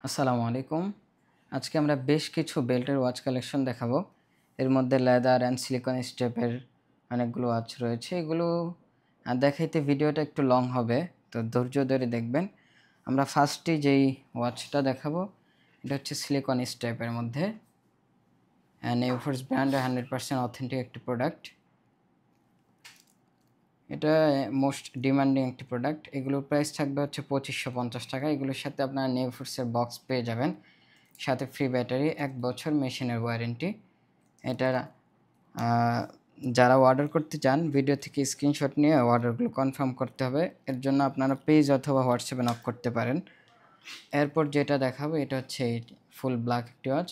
আসসালামু আলাইকুম। আজকে আমরা বেশ কিছু বেল্টের ওয়াচ কালেকশন দেখাবো। এর মধ্যে লেদার অ্যান্ড সিলিকন স্টেপের অনেকগুলো ওয়াচ রয়েছে। এগুলো দেখাইতে ভিডিওটা একটু লং হবে, তো ধৈর্য ধরে দেখবেন। আমরা ফার্স্টে যেই ওয়াচটা দেখাবো এটা হচ্ছে সিলিকন স্টেপের মধ্যে নেউফোর্স ব্র্যান্ডের 100% অথেন্টিক একটি প্রোডাক্ট। এটা মোস্ট ডিমান্ডিং একটি প্রোডাক্ট। এগুলোর প্রাইস থাকবে হচ্ছে 2550 টাকা। এগুলোর সাথে আপনারা নেউফোর্সের বক্স পেয়ে যাবেন, সাথে ফ্রি ব্যাটারি, 1 বছর মেশিনের ওয়ারেন্টি। এটা যারা অর্ডার করতে চান ভিডিও থেকে স্ক্রিনশট নিয়ে অর্ডারগুলো কনফার্ম করতে হবে। এর জন্য আপনারা পেজ অথবা হোয়াটসঅ্যাপে নক করতে পারেন। এরপর যেটা দেখাবো এটা হচ্ছে ফুল ব্ল্যাক একটি ওয়াচ।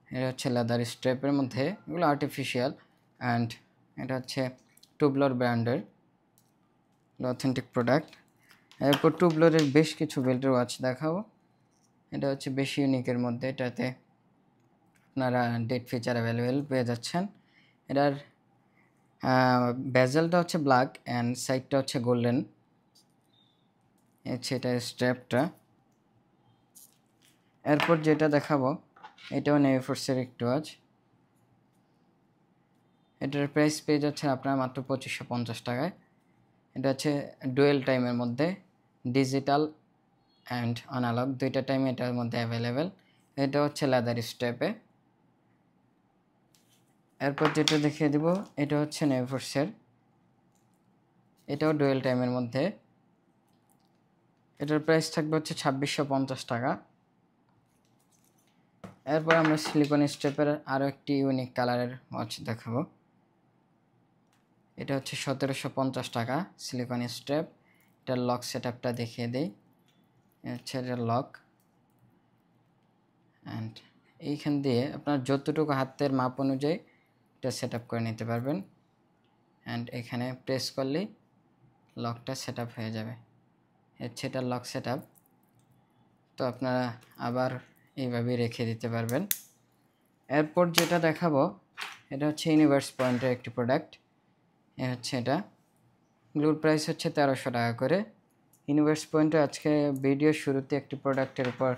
এটা হচ্ছে লেদার স্ট্র্যাপের মধ্যে, এগুলো আর্টিফিশিয়াল অ্যান্ড এটা হচ্ছে টুবলর ব্র্যান্ডের অথেন্টিক প্রোডাক্ট। এরপর টুবলরের বেশ কিছু বেল্টের ওয়াচ দেখাবো। এটা হচ্ছে বেশি ইউনিকের মধ্যে, এটাতে আপনারা ডেট ফিচার অ্যাভেলেবেল পেয়ে যাচ্ছেন। এটার বেজেলটা হচ্ছে ব্ল্যাক অ্যান্ড সাইডটা হচ্ছে গোল্ডেন। এটা স্ট্র্যাপটা। এরপর যেটা দেখাবো এটাও নেউফোর্সের একটু ওয়াচ। এটার প্রাইস পেয়ে যাচ্ছেন আপনারা মাত্র 2550 টাকায়। এটা হচ্ছে ডুয়েল টাইমের মধ্যে, ডিজিটাল অ্যান্ড অ্যানালগ দুইটা টাইম এটার মধ্যে অ্যাভেলেবেল। এটা হচ্ছে লেদার স্ট্র্যাপে। এরপর যেটা দেখিয়ে দিব এটা হচ্ছে নেউফোর্সের, এটাও ডুয়েল টাইমের মধ্যে। এটার প্রাইস থাকবে হচ্ছে 2650 টাকা। এরপর আমরা সিলিকন স্ট্র্যাপের আরও একটি ইউনিক কালারের ওয়াচ দেখাবো। এটা হচ্ছে 1750 টাকা সিলিকন স্ট্র্যাপ। এটার লক সেটআপটা দেখিয়ে দেই। হচ্ছে এটার লক অ্যান্ড এইখান দিয়ে আপনার যতটুকু হাতের মাপ অনুযায়ী এটা সেট আপ করে নিতে পারবেন। অ্যান্ড এখানে প্রেস করলেই লকটা সেট আপ হয়ে যাবে। হচ্ছে এটার লক সেট আপ। তো আপনারা আবার এইভাবে রেখে দিতে পারবেন। এরপর যেটা দেখাবো এটা হচ্ছে ইউনিভার্স পয়েন্টের একটি প্রোডাক্ট। হচ্ছে এটা, এগুলোর প্রাইস হচ্ছে 1300 টাকা করে। ইউনিভার্স পয়েন্টে আজকে ভিডিও শুরুতে একটি প্রোডাক্টের উপর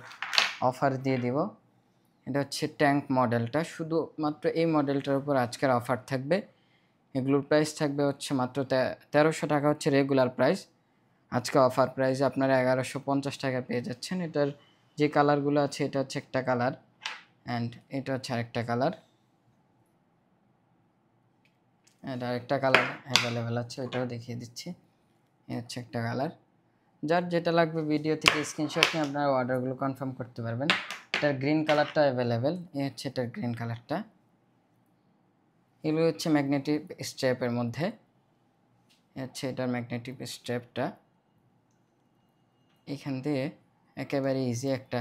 অফার দিয়ে দিব। এটা হচ্ছে ট্যাঙ্ক মডেলটা, শুধুমাত্র এই মডেলটার উপর আজকের অফার থাকবে। এগুলোর প্রাইস থাকবে হচ্ছে মাত্র 1300 টাকা হচ্ছে রেগুলার প্রাইস। আজকে অফার প্রাইসে আপনারা 1150 টাকা পেয়ে যাচ্ছেন। এটার যে কালারগুলো আছে এটা হচ্ছে একটা কালার অ্যান্ড এটা হচ্ছে আরেকটা কালার। এটা আরেকটা কালার অ্যাভেলেবেল আছে, ওইটাও দেখিয়ে দিচ্ছি। এ হচ্ছে একটা কালার। যার যেটা লাগবে ভিডিও থেকে স্ক্রিনশট নিয়ে আপনারা অর্ডারগুলো কনফার্ম করতে পারবেন। এটার গ্রিন কালারটা অ্যাভেলেবেল, এ হচ্ছে এটার গ্রিন কালারটা। এগুলো হচ্ছে ম্যাগনেটিক স্ট্র্যাপের মধ্যে। হচ্ছে এটার ম্যাগনেটিক স্ট্র্যাপটা, এখান দিয়ে একেবারে ইজি একটা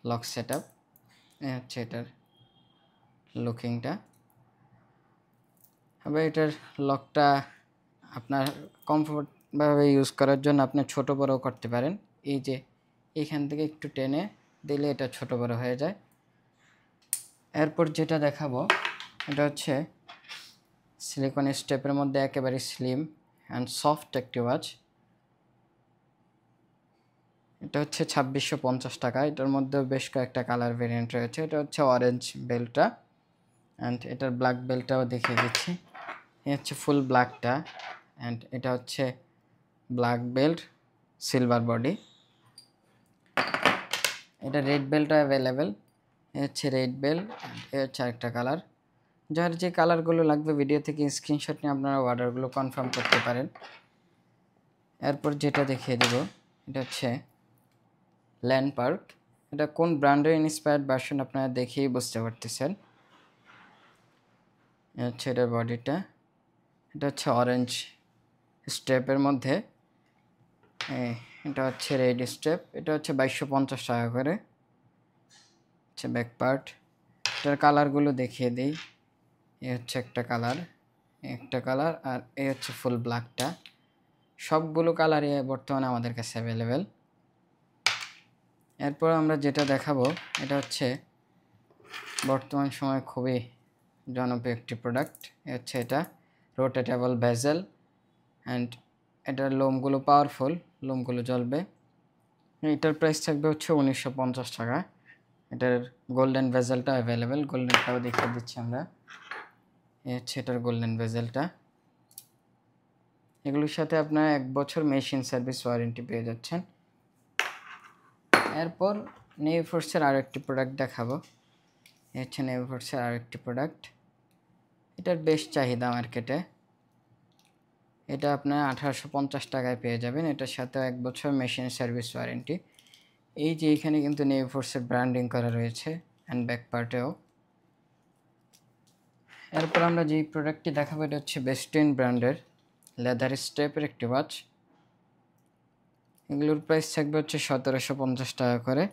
লক সেট আপ। হচ্ছে এটার লুকিংটা। আবার এটার লকটা আপনার কমফোর্টভাবে ইউজ করার জন্য আপনি ছোট বড় করতে পারেন। এই যে এখান থেকে একটু টেনে দিলে এটা ছোট বড় হয়ে যায়। এরপর যেটা দেখাবো এটা হচ্ছে সিলিকন স্টেপের মধ্যে একেবারে স্লিম অ্যান্ড সফট একটি ওয়াচ। এটা হচ্ছে 2650 টাকা। এটার মধ্যেও বেশ কয়েকটা কালার ভেরিয়েন্ট রয়েছে। এটা হচ্ছে অরেঞ্জ বেল্টটা অ্যান্ড এটার ব্ল্যাক বেল্টটাও দেখিয়ে দিচ্ছি। এ হচ্ছে ফুল ব্ল্যাকটা অ্যান্ড এটা হচ্ছে ব্ল্যাক বেল্ট সিলভার বডি। এটা রেড বেল্টটা অ্যাভেলেবেল। এ হচ্ছে রেড বেল্ট, এ হচ্ছে আরেকটা কালার। যার যে কালারগুলো লাগবে ভিডিও থেকে স্ক্রিনশট নিয়ে আপনারা অর্ডারগুলো কনফার্ম করতে পারেন। এরপর যেটা দেখিয়ে দেব এটা হচ্ছে ল্যান্ডমার্ক। এটা কোন ব্র্যান্ডের ইন্সপায়ার্ড ভার্সন আপনারা দেখেই বুঝতে পারতেছেন। হচ্ছে এটার বডিটা, এটা হচ্ছে অরেঞ্জ স্টেপের মধ্যে। এটা হচ্ছে রেড স্টেপ। এটা হচ্ছে 2250 টাকা করে। হচ্ছে ব্যাক পার্ট। এটার কালারগুলো দেখিয়ে দিই। এ হচ্ছে একটা কালার, একটা কালার, আর এ হচ্ছে ফুল ব্ল্যাকটা। সবগুলো কালারই বর্তমানে আমাদের কাছে অ্যাভেলেবেল। এরপর আমরা যেটা দেখাবো এটা হচ্ছে বর্তমান সময়ে খুবই জনপ্রিয় একটি প্রোডাক্ট। হচ্ছে এটা রোটেটেবল বেজেল অ্যান্ড এটার লোমগুলো পাওয়ারফুল, লোমগুলো জ্বলবে। এটার প্রাইস থাকবে হচ্ছে 1950 টাকা। এটার গোল্ডেন ভেজেলটা অ্যাভেলেবেল, গোল্ডেনটাও দেখিয়ে দিচ্ছি আমরা। এই হচ্ছে এটার গোল্ডেন ভেজেলটা। এগুলোর সাথে আপনার 1 বছর মেশিন সার্ভিস ওয়ারেন্টি পেয়ে যাচ্ছেন। এরপর নেভিফোর্সের আরেকটি প্রোডাক্ট দেখাবো। এই হচ্ছে নেভিফোর্সের আরেকটি প্রোডাক্ট। এটার বেশ চাহিদা মার্কেটে। এটা আপনার 1850 টাকায় পেয়ে যাবেন। এটার সাথে 1 বছর মেশিন সার্ভিস ওয়ারেন্টি। এই যে এখানে কিন্তু নেভিফোর্সের ব্র্যান্ডিং করা রয়েছে অ্যান্ড ব্যাক পার্টেও। এরপর আমরা যেই প্রোডাক্টটি দেখাবো এটা হচ্ছে বেস্টিন ব্র্যান্ডের লেদার স্টেপের একটি ওয়াচ। এগুলোর প্রাইস থাকবে হচ্ছে 1750 টাকা করে।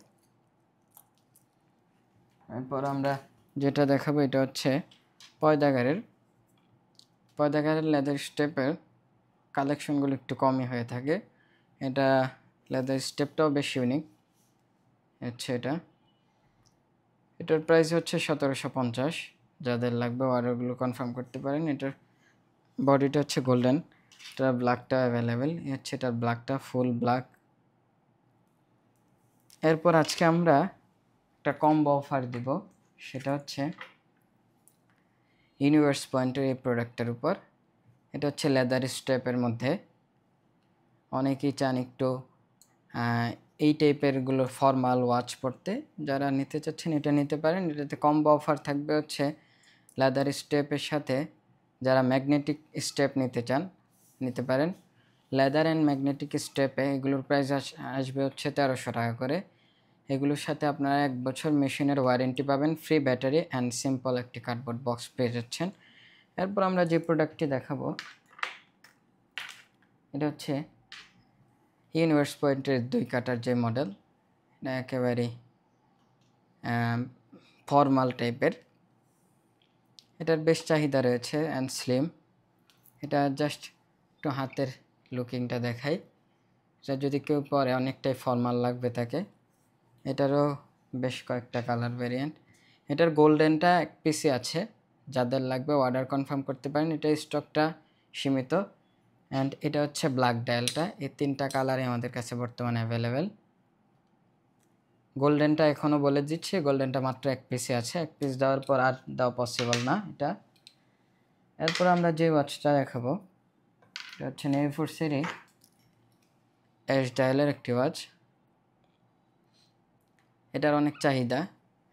এরপর আমরা যেটা দেখাবো এটা হচ্ছে পয়দাগারের লেদার স্টেপের কালেকশনগুলো একটু কমই হয়ে থাকে। এটা লেদার স্টেপটাও বেশ ইউনিক হচ্ছে এটার প্রাইস হচ্ছে 1750। যাদের লাগবে অর্ডারগুলো কনফার্ম করতে পারেন। এটার বডিটা হচ্ছে গোল্ডেন, এটা ব্ল্যাকটা অ্যাভেলেবেল। হচ্ছে এটার ব্ল্যাকটা ফুল ব্ল্যাক। এরপর আজকে আমরা একটা কম্বো অফার দিব, সেটা হচ্ছে ইউনিভার্স পয়েন্টের এই প্রোডাক্টের উপর। এটা হচ্ছে লেদার স্টেপের মধ্যে। অনেকেই চান একটু এই টাইপেরগুলো ফর্মাল ওয়াচ পরতে, যারা নিতে চাচ্ছেন এটা নিতে পারেন। এটাতে কম্বো অফার থাকবে হচ্ছে লেদার স্টেপের সাথে যারা ম্যাগনেটিক স্টেপ নিতে চান নিতে পারেন। লেদার অ্যান্ড ম্যাগনেটিক স্টেপে এগুলোর প্রাইস আসবে হচ্ছে 1300 টাকা করে। এগুলোর সাথে আপনারা 1 বছর মেশিনের ওয়ারেন্টি পাবেন, ফ্রি ব্যাটারি অ্যান্ড সিম্পল একটি কার্ডবোর্ড বক্স পেয়ে যাচ্ছেন। এরপর আমরা যে প্রোডাক্টটি দেখাবো এটা হচ্ছে ইউনিভার্স পয়েন্টের 2 কাটার যে মডেল। এটা একেবারে ফর্মাল টাইপের। এটার বেশ চাহিদা রয়েছে অ্যান্ড স্লিম। এটা জাস্ট একটু হাতের লুকিংটা দেখাই। এটা যদি কেউ পরে অনেকটাই ফর্মাল লাগবে তাকে। এটারও বেশ কয়েকটা কালার ভেরিয়েন্ট। এটার গোল্ডেনটা 1 পিসই আছে, যাদের লাগবে অর্ডার কনফার্ম করতে পারেন। এটা স্টকটা সীমিত। অ্যান্ড এটা হচ্ছে ব্ল্যাক ডায়ালটা। এই 3টা কালারই আমাদের কাছে বর্তমানে অ্যাভেলেবেল। গোল্ডেনটা এখনও বলে দিচ্ছি, গোল্ডেনটা মাত্র 1 পিসই আছে। 1 পিস দেওয়ার পর আর দেওয়া পসিবল না এটা। এরপর আমরা যে ওয়াচটা দেখাবো এটা হচ্ছে নেভিফোর্সেরই এস ডায়ালের একটি ওয়াচ। এটার অনেক চাহিদা।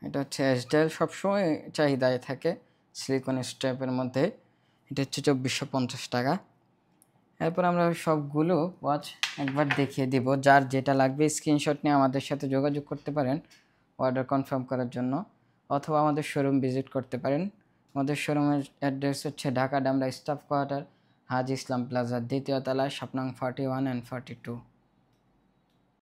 এটা হচ্ছে এস ডায়াল সবসময় চাহিদায় থাকে সিলিকন স্ট্র্যাপের মধ্যে। এটা হচ্ছে 2450 টাকা। এরপর আমরা সবগুলো ওয়াচ একবার দেখিয়ে দিব। যার যেটা লাগবে স্ক্রিনশট নিয়ে আমাদের সাথে যোগাযোগ করতে পারেন অর্ডার কনফার্ম করার জন্য, অথবা আমাদের শোরুম ভিজিট করতে পারেন। আমাদের শোরুমের অ্যাড্রেস হচ্ছে ঢাকা ডামরা স্টাফ কোয়ার্টার, হাজি ইসলাম প্লাজার 2য় তলায়, শপ নং 41 and 42।